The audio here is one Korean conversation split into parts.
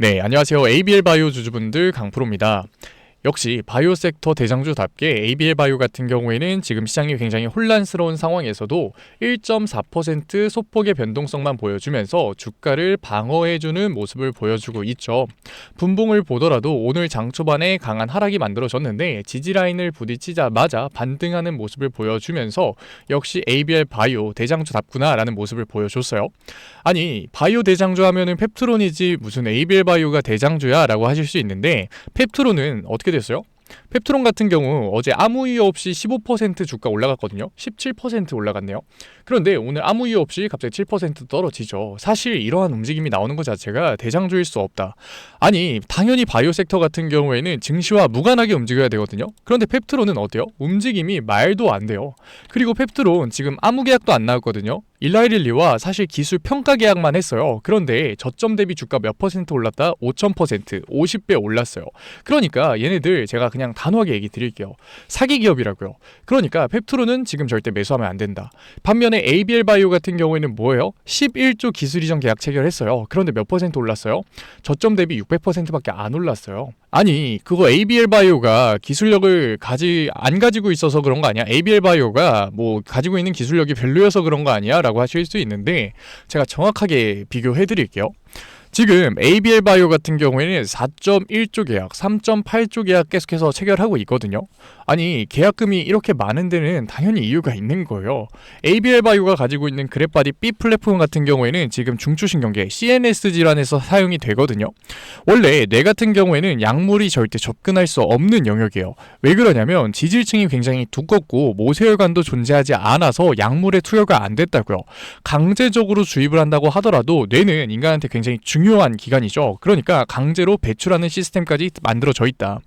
네, 안녕하세요. ABL 바이오 주주분들 강프로입니다. 역시 바이오 섹터 대장주답게 ABL 바이오 같은 경우에는 지금 시장이 굉장히 혼란스러운 상황에서도 1.4% 소폭의 변동성만 보여주면서 주가를 방어해주는 모습을 보여주고 있죠. 분봉을 보더라도 오늘 장 초반에 강한 하락이 만들어졌는데 지지라인을 부딪히자마자 반등하는 모습을 보여주면서 역시 ABL 바이오 대장주답구나 라는 모습을 보여줬어요. 아니, 바이오 대장주 하면은 펩트론이지 무슨 ABL 바이오가 대장주야 라고 하실 수 있는데, 펩트론은 어떻게 됐어요? 펩트론 같은 경우 어제 아무 이유 없이 15% 주가 올라갔거든요. 17% 올라갔네요. 그런데 오늘 아무 이유 없이 갑자기 7% 떨어지죠. 사실 이러한 움직임이 나오는 것 자체가 대장주일 수 없다. 아니, 당연히 바이오 섹터 같은 경우에는 증시와 무관하게 움직여야 되거든요. 그런데 펩트론은 어때요? 움직임이 말도 안 돼요. 그리고 펩트론 지금 아무 계약도 안 나왔거든요. 일라이릴리와 사실 기술 평가 계약만 했어요. 그런데 저점 대비 주가 몇 퍼센트 올랐다? 5000%, 50배 올랐어요. 그러니까 얘네들 제가 그냥 단호하게 얘기 드릴게요. 사기 기업이라고요. 그러니까 펩트론은 지금 절대 매수하면 안 된다. 반면에 ABL 바이오 같은 경우에는 뭐예요? 11조 기술 이전 계약 체결했어요. 그런데 몇 퍼센트 올랐어요? 저점 대비 600%밖에 안 올랐어요. 아니, 그거 ABL 바이오가 기술력을 안 가지고 있어서 그런 거 아니야? ABL 바이오가 뭐 가지고 있는 기술력이 별로여서 그런 거 아니야? 라고 하실 수 있는데, 제가 정확하게 비교해 드릴게요. 지금 ABL 바이오 같은 경우에는 4.1조 계약, 3.8조 계약 계속해서 체결하고 있거든요. 아니, 계약금이 이렇게 많은 데는 당연히 이유가 있는 거예요. ABL 바이오가 가지고 있는 그래프바디 B 플랫폼 같은 경우에는 지금 중추신경계 CNS 질환에서 사용이 되거든요. 원래 뇌 같은 경우에는 약물이 절대 접근할 수 없는 영역이에요. 왜 그러냐면 지질층이 굉장히 두껍고 모세혈관도 존재하지 않아서 약물에 투여가 안 됐다고요. 강제적으로 주입을 한다고 하더라도 뇌는 인간한테 굉장히 중요한 기관이죠. 그러니까 강제로 배출하는 시스템까지 만들어져 있다.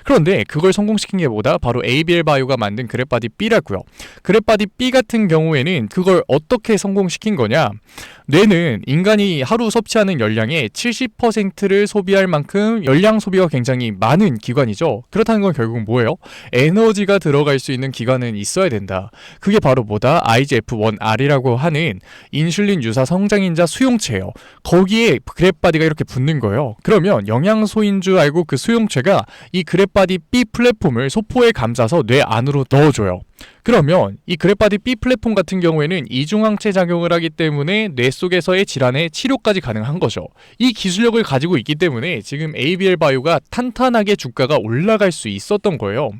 그런데 그걸 성공시킨 게 뭐다? 바로 ABL 바이오가 만든 그래프바디 B라고요. 그래프바디 B 같은 경우에는 그걸 어떻게 성공시킨 거냐? 뇌는 인간이 하루 섭취하는 열량의 70%를 소비할 만큼 열량 소비가 굉장히 많은 기관이죠. 그렇다는 건 결국 뭐예요? 에너지가 들어갈 수 있는 기관은 있어야 된다. 그게 바로 뭐다? IGF-1R이라고 하는 인슐린 유사 성장인자 수용체예요. 거기에 그래프바디가 이렇게 붙는 거예요. 그러면 영양소인 줄 알고 그 수용체가 이 그래프바디 B 플랫폼을 소포에 감싸서 뇌 안으로 넣어줘요. 그러면 이 그래프바디 B 플랫폼 같은 경우에는 이중항체 작용을 하기 때문에 뇌 속에서의 질환의 치료까지 가능한 거죠. 이 기술력을 가지고 있기 때문에 지금 ABL 바이오가 탄탄하게 주가가 올라갈 수 있었던 거예요.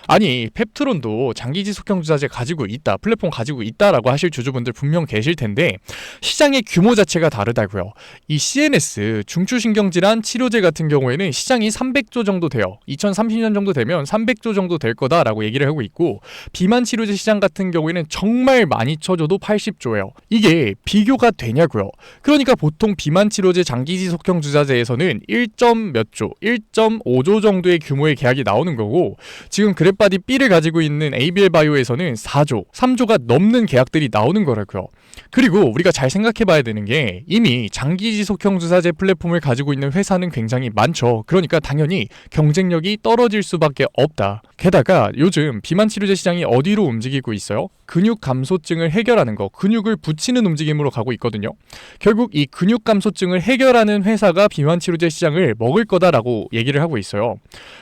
아니, 펩트론도 장기지속형 주사제 가지고 있다, 플랫폼 가지고 있다라고 하실 주주분들 분명 계실 텐데, 시장의 규모 자체가 다르다고요. 이 CNS 중추신경질환 치료제 같은 경우에는 시장이 300조 정도 돼요. 2030년 정도 되면 300조 정도 될 거다라고 얘기를 하고 있고, 비만 치료제 시장 같은 경우에는 정말 많이 쳐줘도 80조예요. 이게 비교가 되냐고요. 그러니까 보통 비만 치료제 장기지속형 주사제에서는 1몇 조, 1.5조 정도의 규모의 계약이 나오는 거고, 지금 그래프바디 B를 가지고 있는 ABL 바이오에서는 4조, 3조가 넘는 계약들이 나오는 거라고요. 그리고 우리가 잘 생각해 봐야 되는 게, 이미 장기지속형 주사제 플랫폼을 가지고 있는 회사는 굉장히 많죠. 그러니까 당연히 경쟁력이 떨어질 수밖에 없다. 게다가 요즘 비만 치료제 시장이 어디로 움직이고 있어요? 근육 감소증을 해결하는 거, 근육을 붙이는 움직임으로 가고 있거든요. 결국 이 근육 감소증을 해결하는 회사가 비만 치료제 시장을 먹을 거다라고 얘기를 하고 있어요.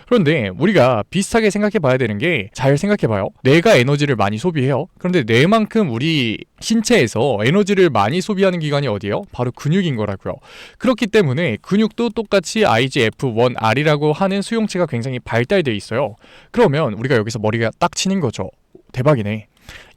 그런데 우리가 비슷하게 생각해 봐야 되는 게, 잘 생각해 봐요. 뇌가 에너지를 많이 소비해요. 그런데 뇌만큼 우리 신체에서 에너지를 많이 소비하는 기관이 어디예요? 바로 근육인 거라고요. 그렇기 때문에 근육도 똑같이 IGF-1R이라고 하는 수용체가 굉장히 발달되어 있어요. 그러면 우리가 여기서 머리가 딱 치는 거죠. 대박이네.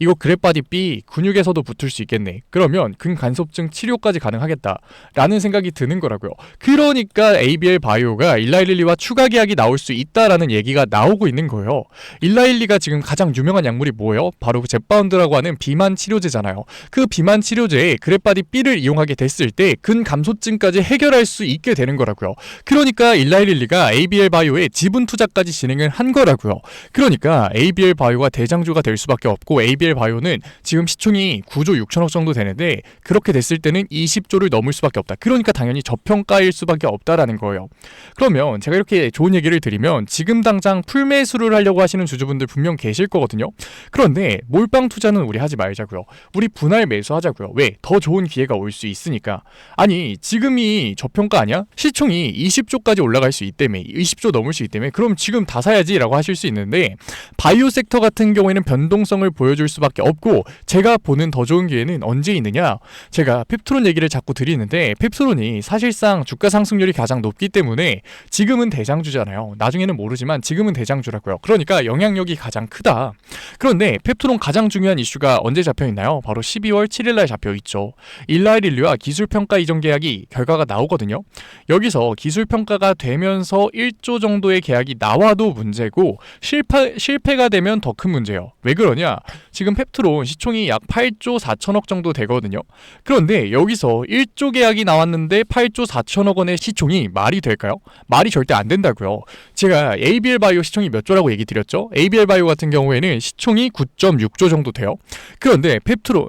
이거 그래프바디 B 근육에서도 붙을 수 있겠네. 그러면 근간섭증 치료까지 가능하겠다 라는 생각이 드는 거라고요. 그러니까 ABL 바이오가 일라일리와 추가 계약이 나올 수 있다라는 얘기가 나오고 있는 거예요. 일라일리가 지금 가장 유명한 약물이 뭐예요? 바로 젯바운드라고 하는 비만 치료제잖아요. 그 비만 치료제에 그래프바디 B를 이용하게 됐을 때 근감소증까지 해결할 수 있게 되는 거라고요. 그러니까 일라일리가 ABL 바이오에 지분 투자까지 진행을 한 거라고요. 그러니까 ABL 바이오가 대장주가 될 수밖에 없고, 그리고 ABL 바이오는 지금 시총이 9조 6천억 정도 되는데 그렇게 됐을 때는 20조를 넘을 수밖에 없다. 그러니까 당연히 저평가일 수밖에 없다라는 거예요. 그러면 제가 이렇게 좋은 얘기를 드리면 지금 당장 풀매수를 하려고 하시는 주주분들 분명 계실 거거든요. 그런데 몰빵 투자는 우리 하지 말자고요. 우리 분할 매수하자고요. 왜? 더 좋은 기회가 올 수 있으니까. 아니 지금이 저평가 아니야? 시총이 20조까지 올라갈 수 있다며 20조 넘을 수 있다며 그럼 지금 다 사야지 라고 하실 수 있는데 바이오 섹터 같은 경우에는 변동성을 보여줄 수밖에 없고 제가 보는 더 좋은 기회는 언제 있느냐? 제가 펩트론 얘기를 자꾸 드리는데 펩트론이 사실상 주가 상승률이 가장 높기 때문에 지금은 대장주잖아요. 나중에는 모르지만 지금은 대장주라고요. 그러니까 영향력이 가장 크다. 그런데 펩트론 가장 중요한 이슈가 언제 잡혀있나요? 바로 12월 7일날 잡혀있죠. 일라일릴리와 기술평가 이전 계약이 결과가 나오거든요. 여기서 기술평가가 되면서 1조 정도의 계약이 나와도 문제고 실패가 되면 더 큰 문제예요. 왜 그러냐? 지금 펩트론 시총이 약 8조 4천억 정도 되거든요. 그런데 여기서 1조 계약이 나왔는데 8조 4천억 원의 시총이 말이 될까요? 말이 절대 안 된다고요. 제가 ABL 바이오 시총이 몇 조라고 얘기 드렸죠? ABL 바이오 같은 경우에는 시총이 9.6조 정도 돼요. 그런데 펩트론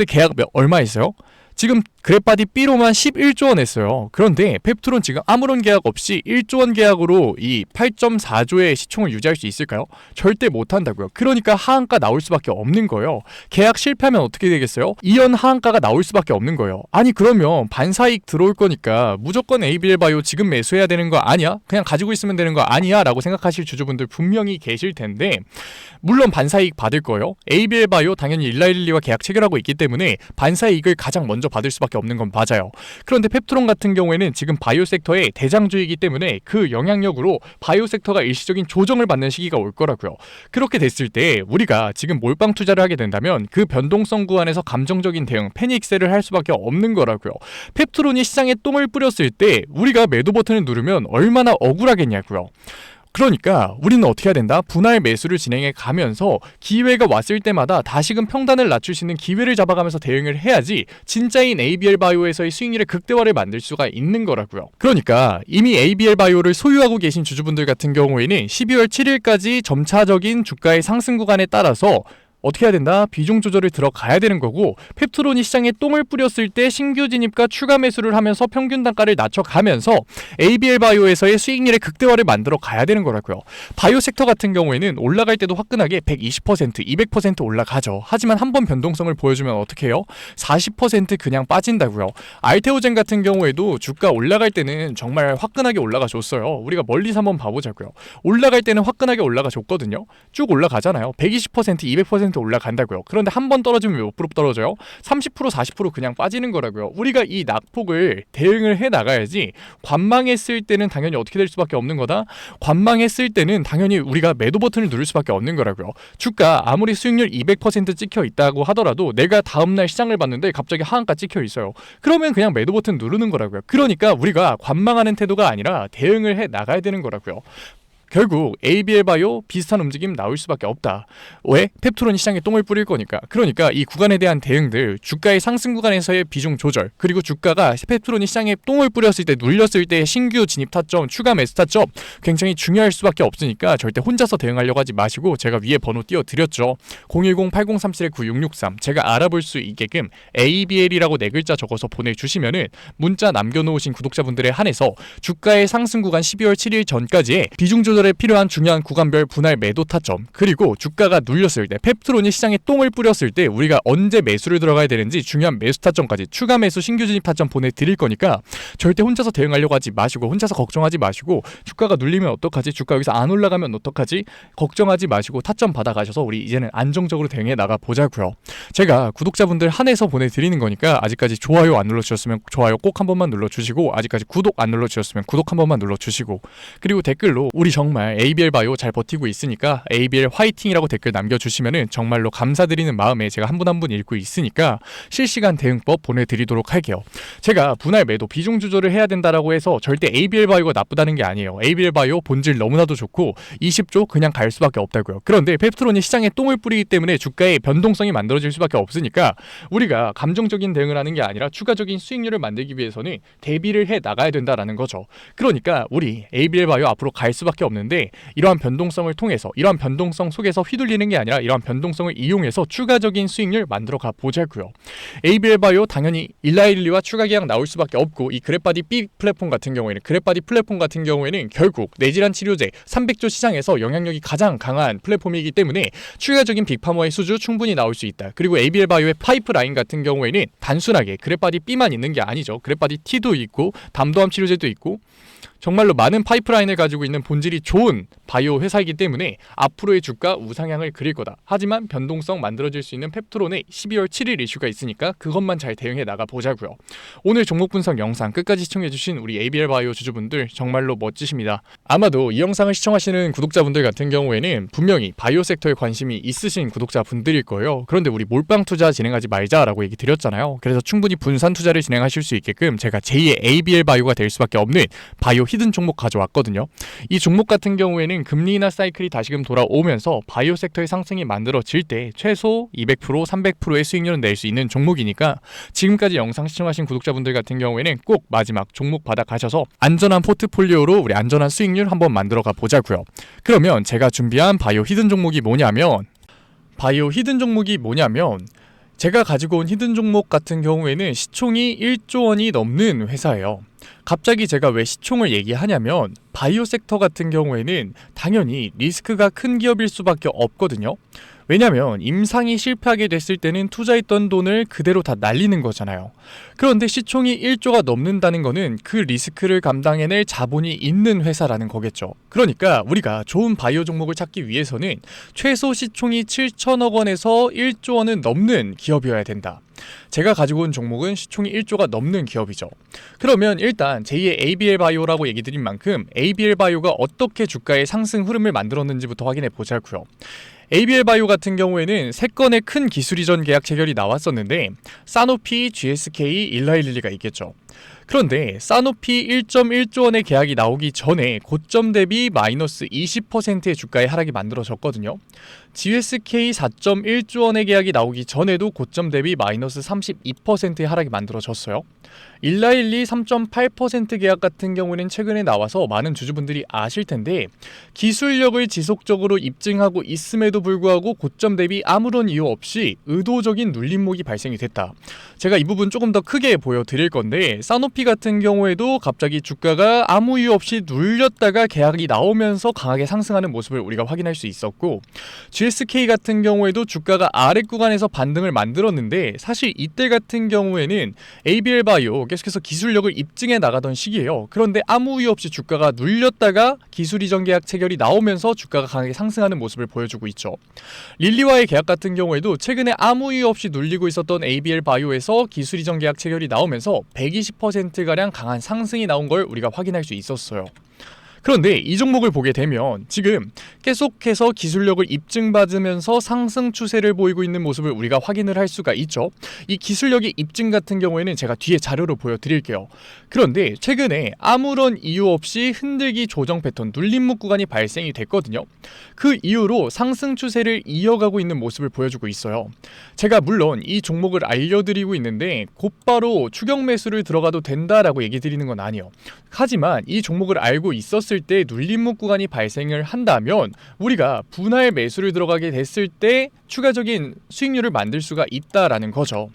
계약 얼마 있어요? 지금 그래빠디 B로만 11조 원 했어요. 그런데 펩트론 지금 아무런 계약 없이 1조 원 계약으로 이 8.4조의 시총을 유지할 수 있을까요? 절대 못한다고요. 그러니까 하한가 나올 수밖에 없는 거예요. 계약 실패하면 어떻게 되겠어요? 이연 하한가가 나올 수밖에 없는 거예요. 아니 그러면 반사이익 들어올 거니까 무조건 ABL 바이오 지금 매수해야 되는 거 아니야? 그냥 가지고 있으면 되는 거 아니야? 라고 생각하실 주주분들 분명히 계실 텐데 물론 반사이익 받을 거예요. ABL 바이오 당연히 일라일리와 계약 체결하고 있기 때문에 반사이익을 가장 먼저 받을 수밖에 없는 건 맞아요. 그런데 펩트론 같은 경우에는 지금 바이오 섹터의 대장주이기 때문에 그 영향력으로 바이오 섹터가 일시적인 조정을 받는 시기가 올 거라고요. 그렇게 됐을 때 우리가 지금 몰빵 투자를 하게 된다면 그 변동성 구간에서 감정적인 대응, 패닉셀을 할 수밖에 없는 거라고요. 펩트론이 시장에 똥을 뿌렸을 때 우리가 매도 버튼을 누르면 얼마나 억울하겠냐고요. 그러니까 우리는 어떻게 해야 된다? 분할 매수를 진행해 가면서 기회가 왔을 때마다 다시금 평단을 낮출 수 있는 기회를 잡아가면서 대응을 해야지 진짜인 ABL 바이오에서의 수익률의 극대화를 만들 수가 있는 거라고요. 그러니까 이미 ABL 바이오를 소유하고 계신 주주분들 같은 경우에는 12월 7일까지 점차적인 주가의 상승 구간에 따라서 어떻게 해야 된다? 비중 조절을 들어가야 되는 거고 펩트론이 시장에 똥을 뿌렸을 때 신규 진입과 추가 매수를 하면서 평균 단가를 낮춰가면서 ABL 바이오에서의 수익률의 극대화를 만들어 가야 되는 거라고요. 바이오 섹터 같은 경우에는 올라갈 때도 화끈하게 120%, 200% 올라가죠. 하지만 한번 변동성을 보여주면 어떻게 해요? 40% 그냥 빠진다고요. 알테오젠 같은 경우에도 주가 올라갈 때는 정말 화끈하게 올라가 줬어요. 우리가 멀리서 한번 봐보자고요. 올라갈 때는 화끈하게 올라가 줬거든요. 쭉 올라가잖아요. 120%, 200% 올라간다고요. 그런데 한 번 떨어지면 몇 프로 떨어져요? 30%, 40% 그냥 빠지는 거라고요. 우리가 이 낙폭을 대응을 해 나가야지 관망했을 때는 당연히 어떻게 될 수밖에 없는 거다? 관망했을 때는 당연히 우리가 매도 버튼을 누를 수밖에 없는 거라고요. 주가 아무리 수익률 200% 찍혀 있다고 하더라도 내가 다음날 시장을 봤는데 갑자기 하한가 찍혀 있어요. 그러면 그냥 매도 버튼 누르는 거라고요. 그러니까 우리가 관망하는 태도가 아니라 대응을 해 나가야 되는 거라고요. 결국 ABL 바이오 비슷한 움직임 나올 수밖에 없다. 왜? 펩트론이 시장에 똥을 뿌릴 거니까. 그러니까 이 구간에 대한 대응들, 주가의 상승 구간에서의 비중 조절, 그리고 주가가 펩트론이 시장에 똥을 뿌렸을 때, 눌렸을 때 신규 진입 타점, 추가 매수 타점 굉장히 중요할 수밖에 없으니까 절대 혼자서 대응하려고 하지 마시고 제가 위에 번호 띄워드렸죠. 010-8037-9663 제가 알아볼 수 있게끔 ABL이라고 네 글자 적어서 보내주시면은 문자 남겨놓으신 구독자분들에 한해서 주가의 상승 구간 12월 7일 전까지의 비중 조절 에 필요한 중요한 구간별 분할 매도 타점, 그리고 주가가 눌렸을 때 펩트론이 시장에 똥을 뿌렸을 때 우리가 언제 매수를 들어가야 되는지 중요한 매수 타점까지 추가 매수 신규 진입 타점 보내드릴 거니까 절대 혼자서 대응하려고 하지 마시고 혼자서 걱정하지 마시고 주가가 눌리면 어떡하지? 주가 여기서 안 올라가면 어떡하지? 걱정하지 마시고 타점 받아가셔서 우리 이제는 안정적으로 대응해 나가 보자고요. 제가 구독자분들 한해서 보내드리는 거니까 아직까지 좋아요 안 눌러주셨으면 좋아요 꼭 한 번만 눌러주시고 아직까지 구독 안 눌러주셨으면 구독 한 번만 눌러주시고 그리고 댓글로 우리 정말 ABL 바이오 잘 버티고 있으니까 ABL 화이팅이라고 댓글 남겨주시면은 정말로 감사드리는 마음에 제가 한 분 한 분 읽고 있으니까 실시간 대응법 보내드리도록 할게요. 제가 분할 매도 비중 조절을 해야 된다라고 해서 절대 ABL 바이오가 나쁘다는 게 아니에요. ABL 바이오 본질 너무나도 좋고 20조 그냥 갈 수밖에 없다고요. 그런데 펩트론이 시장에 똥을 뿌리기 때문에 주가의 변동성이 만들어질 수밖에 없으니까 우리가 감정적인 대응을 하는 게 아니라 추가적인 수익률을 만들기 위해서는 대비를 해 나가야 된다라는 거죠. 그러니까 우리 ABL 바이오 앞으로 갈 수밖에 없는 없는데, 이러한 변동성을 통해서, 이러한 변동성 속에서 휘둘리는 게 아니라 이러한 변동성을 이용해서 추가적인 수익률 만들어 가 보자고요. ABL 바이오 당연히 일라일리와 추가 계약 나올 수밖에 없고, 이 그랩바디 B 플랫폼 같은 경우에는, 그랩바디 플랫폼 같은 경우에는 결국 뇌질환 치료제 300조 시장에서 영향력이 가장 강한 플랫폼이기 때문에 추가적인 빅파머의 수주 충분히 나올 수 있다. 그리고 ABL 바이오의 파이프라인 같은 경우에는 단순하게 그랩바디 B만 있는 게 아니죠. 그랩바디 T도 있고 담도암 치료제도 있고 정말로 많은 파이프라인을 가지고 있는 본질이 좋은 바이오 회사이기 때문에 앞으로의 주가 우상향을 그릴 거다. 하지만 변동성 만들어질 수 있는 펩토론의 12월 7일 이슈가 있으니까 그것만 잘 대응해 나가 보자고요. 오늘 종목 분석 영상 끝까지 시청해주신 우리 ABL 바이오 주주분들 정말로 멋지십니다. 아마도 이 영상을 시청하시는 구독자분들 같은 경우에는 분명히 바이오 섹터에 관심이 있으신 구독자분들일 거예요. 그런데 우리 몰빵 투자 진행하지 말자라고 얘기 드렸잖아요. 그래서 충분히 분산 투자를 진행하실 수 있게끔 제가 제2의 ABL 바이오가 될 수밖에 없는 바이오 히든 종목 가져왔거든요. 이 종목 같은 경우에는 금리 인하 사이클이 다시금 돌아오면서 바이오 섹터의 상승이 만들어질 때 최소 200%, 300%의 수익률은 낼 수 있는 종목이니까 지금까지 영상 시청하신 구독자분들 같은 경우에는 꼭 마지막 종목 받아 가셔서 안전한 포트폴리오로 우리 안전한 수익률 한번 만들어 가 보자고요. 그러면 제가 준비한 바이오 히든 종목이 뭐냐면 제가 가지고 온 히든 종목 같은 경우에는 시총이 1조 원이 넘는 회사예요. 갑자기 제가 왜 시총을 얘기하냐면 바이오 섹터 같은 경우에는 당연히 리스크가 큰 기업일 수밖에 없거든요. 왜냐면 임상이 실패하게 됐을 때는 투자했던 돈을 그대로 다 날리는 거잖아요. 그런데 시총이 1조가 넘는다는 거는 그 리스크를 감당해낼 자본이 있는 회사라는 거겠죠. 그러니까 우리가 좋은 바이오 종목을 찾기 위해서는 최소 시총이 7천억 원에서 1조 원은 넘는 기업이어야 된다. 제가 가지고 온 종목은 시총이 1조가 넘는 기업이죠. 그러면 일단 제2의 ABL 바이오라고 얘기 드린 만큼 ABL 바이오가 어떻게 주가의 상승 흐름을 만들었는지부터 확인해 보자고요. ABL 바이오 같은 경우에는 3건의 큰 기술 이전 계약 체결이 나왔었는데 사노피, GSK, 일라일리가 있겠죠. 그런데 사노피 1.1조 원의 계약이 나오기 전에 고점 대비 마이너스 20%의 주가의 하락이 만들어졌거든요. GSK 4.1조 원의 계약이 나오기 전에도 고점 대비 마이너스 32%의 하락이 만들어졌어요. 일라일리 3.8% 계약 같은 경우는 최근에 나와서 많은 주주분들이 아실 텐데 기술력을 지속적으로 입증하고 있음에도 불구하고 고점 대비 아무런 이유 없이 의도적인 눌림목이 발생이 됐다. 제가 이 부분 조금 더 크게 보여드릴 건데 사노피 같은 경우에도 갑자기 주가가 아무 이유 없이 눌렸다가 계약이 나오면서 강하게 상승하는 모습을 우리가 확인할 수 있었고 GSK 같은 경우에도 주가가 아래 구간에서 반등을 만들었는데 사실 이때 같은 경우에는 ABL 바이오 계속해서 기술력을 입증해 나가던 시기예요. 그런데 아무 이유 없이 주가가 눌렸다가 기술 이전 계약 체결이 나오면서 주가가 강하게 상승하는 모습을 보여주고 있죠. 릴리와의 계약 같은 경우에도 최근에 아무 이유 없이 눌리고 있었던 ABL 바이오에서 기술 이전 계약 체결이 나오면서 120%가량 강한 상승이 나온 걸 우리가 확인할 수 있었어요. 그런데 이 종목을 보게 되면 지금 계속해서 기술력을 입증받으면서 상승 추세를 보이고 있는 모습을 우리가 확인을 할 수가 있죠. 이 기술력의 입증 같은 경우에는 제가 뒤에 자료로 보여드릴게요. 그런데 최근에 아무런 이유 없이 흔들기 조정 패턴 눌림목 구간이 발생이 됐거든요. 그 이후로 상승 추세를 이어가고 있는 모습을 보여주고 있어요. 제가 물론 이 종목을 알려드리고 있는데 곧바로 추격 매수를 들어가도 된다라고 얘기 드리는 건 아니에요. 하지만 이 종목을 알고 있었을 때 눌림목 구간이 발생을 한다면 우리가 분할 매수를 들어가게 됐을 때 추가적인 수익률을 만들 수가 있다라는 거죠.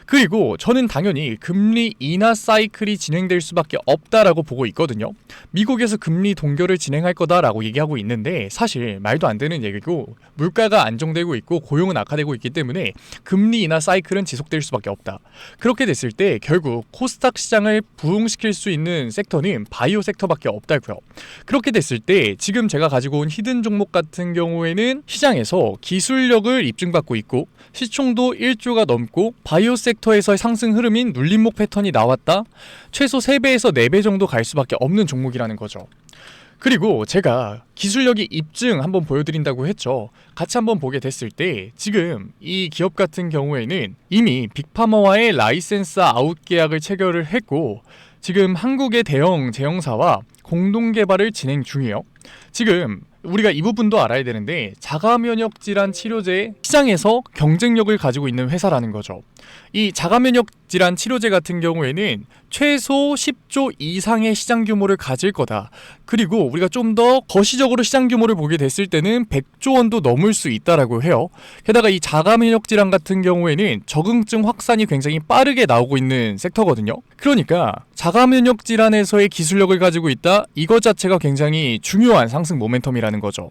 그리고 저는 당연히 금리 인하 사이클이 진행될 수밖에 없다라고 보고 있거든요. 미국에서 금리 동결을 진행할 거다라고 얘기하고 있는데 사실 말도 안 되는 얘기고 물가가 안정되고 있고 고용은 악화되고 있기 때문에 금리 인하 사이클은 지속될 수밖에 없다. 그렇게 됐을 때 결국 코스닥 시장을 부흥시킬 수 있는 섹터는 바이오 섹터밖에 없다고요. 그렇게 됐을 때 지금 제가 가지고 온 히든 종목 같은 경우에는 시장에서 기술력을 입증받고 있고 시총도 1조가 넘고 바이오 섹터에서의 상승 흐름인 눌림목 패턴이 나왔다. 최소 3배에서 4배 정도 갈 수밖에 없는 종목이라는 거죠. 그리고 제가 기술력이 입증 한번 보여드린다고 했죠. 같이 한번 보게 됐을 때 지금 이 기업 같은 경우에는 이미 빅파머와의 라이센스 아웃 계약을 체결을 했고 지금 한국의 대형 제형사와 공동 개발을 진행 중이에요. 지금 우리가 이 부분도 알아야 되는데 자가면역 질환 치료제의 시장에서 경쟁력을 가지고 있는 회사라는 거죠. 이 자가면역 질환 치료제 같은 경우에는 최소 10조 이상의 시장 규모를 가질 거다. 그리고 우리가 좀 더 거시적으로 시장 규모를 보게 됐을 때는 100조 원도 넘을 수 있다라고 해요. 게다가 이 자가면역 질환 같은 경우에는 적응증 확산이 굉장히 빠르게 나오고 있는 섹터거든요. 그러니까 자가면역 질환에서의 기술력을 가지고 있다. 이것 자체가 굉장히 중요한 상승 모멘텀이라는 거죠.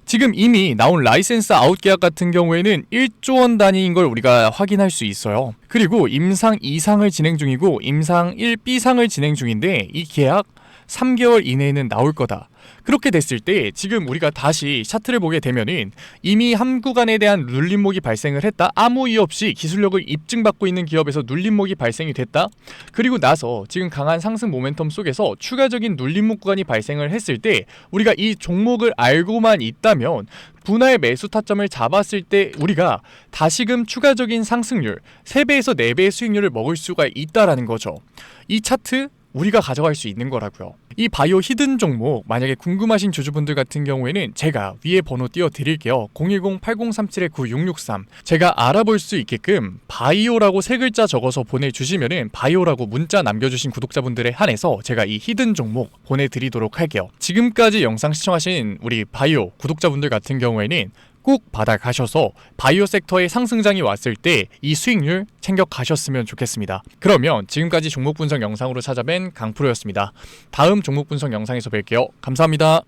지금 이미 나온 라이센스 아웃 계약 같은 경우에는 1조 원 단위인 걸 우리가 확인할 수 있어요. 그리고 임상 2상을 진행 중이고 임상 1B상을 진행 중인데 이 계약 3개월 이내에는 나올 거다. 그렇게 됐을 때 지금 우리가 다시 차트를 보게 되면은 이미 한 구간에 대한 눌림목이 발생을 했다. 아무 이유 없이 기술력을 입증받고 있는 기업에서 눌림목이 발생이 됐다. 그리고 나서 지금 강한 상승 모멘텀 속에서 추가적인 눌림목 구간이 발생을 했을 때 우리가 이 종목을 알고만 있다면 분할 매수 타점을 잡았을 때 우리가 다시금 추가적인 상승률 3배에서 4배의 수익률을 먹을 수가 있다라는 거죠. 이 차트 우리가 가져갈 수 있는 거라고요. 이 바이오 히든 종목 만약에 궁금하신 주주분들 같은 경우에는 제가 위에 번호 띄워드릴게요. 010-8037-9663 제가 알아볼 수 있게끔 바이오라고 3글자 적어서 보내주시면은 바이오라고 문자 남겨주신 구독자분들에 한해서 제가 이 히든 종목 보내드리도록 할게요. 지금까지 영상 시청하신 우리 바이오 구독자분들 같은 경우에는 꼭 받아 가셔서 바이오 섹터의 상승장이 왔을 때 이 수익률 챙겨 가셨으면 좋겠습니다. 그러면 지금까지 종목 분석 영상으로 찾아뵌 강프로였습니다. 다음 종목 분석 영상에서 뵐게요. 감사합니다.